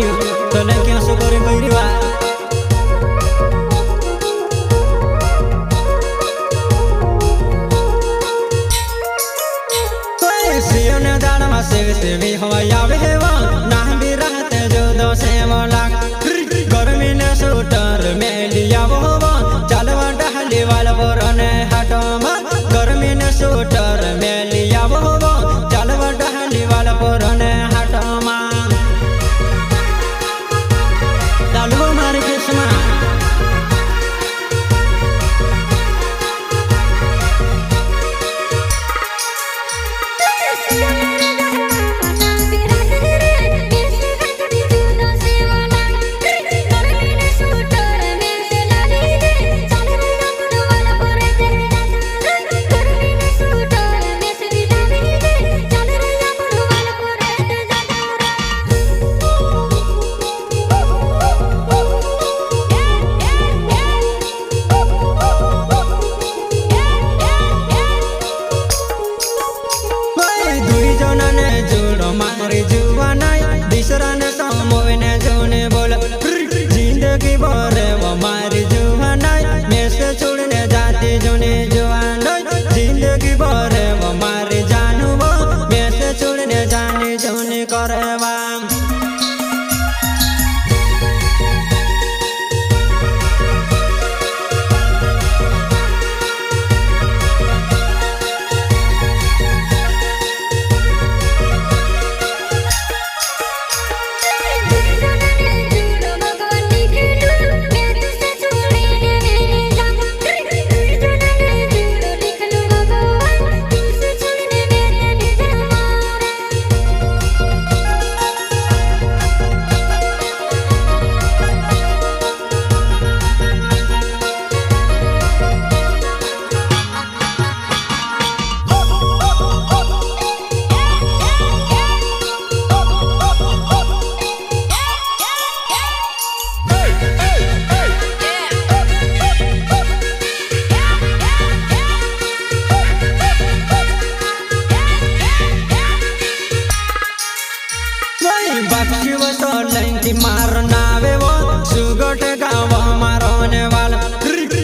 बाक्ष्यू तले क्या सो करे कइरीवा सियोने दाड़ में से भी हवाई आवे हेवा ना भी रहते जो दो से मोला गर्मी ने सूटर में लिया वो चलवा डहली वाला पुराने हाटों में गर्मी ने सूटर में लिया वो चलवा डहली वाला पुराने हाटों में डालो मारी किस्मा दिसराने समोने जोने बोला जिंदगी भरे वो मारी जुआनाई में से छोड़ने जाती जोने जुआनाई जिंदगी भरे वो मारी जानू वो में से छोड़ने जाने जोने करवा बाक्ष्यू सोलंकी मारना वे वो सुगोट गाँव मारने वाला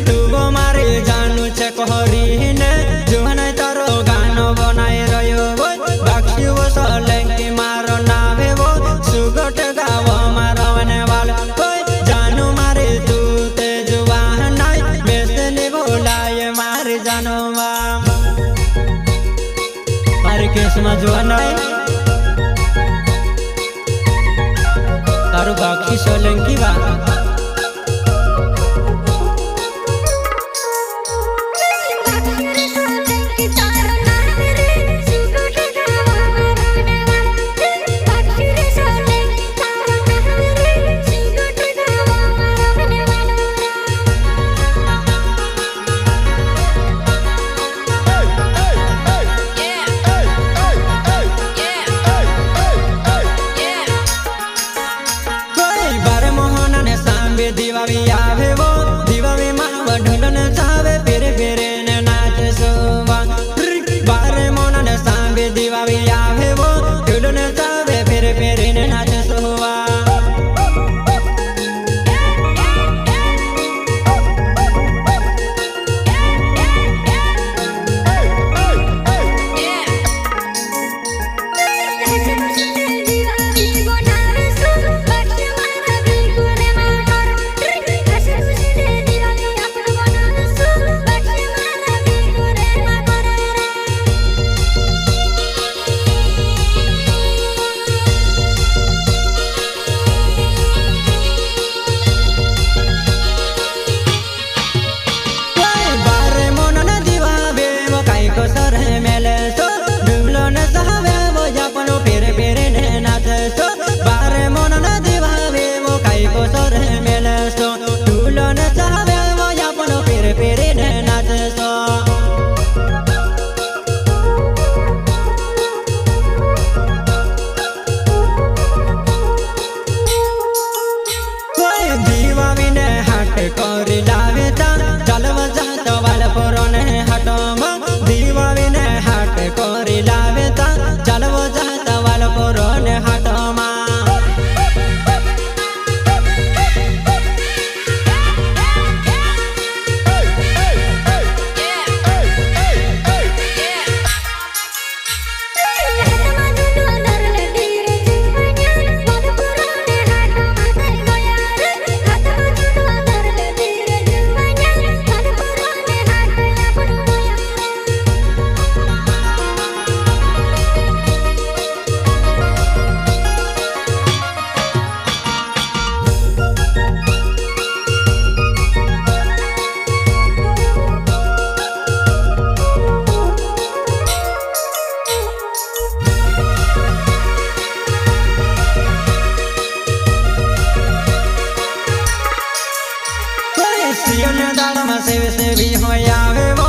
तू वो मारे जानू चकोहरी ने जो है तारो गानो बनाए रहो वो बाक्ष्यू सोलंकी मारना वे वो सुगोट गाँव मारने वाला जानू मारे तू ते जुआ नहीं बेसने बोलाए मारे जानो मारे केस में जुआ नहीं तारू बाकी सोलंकी बा દાડમાં સેવ સેવી હોય આવે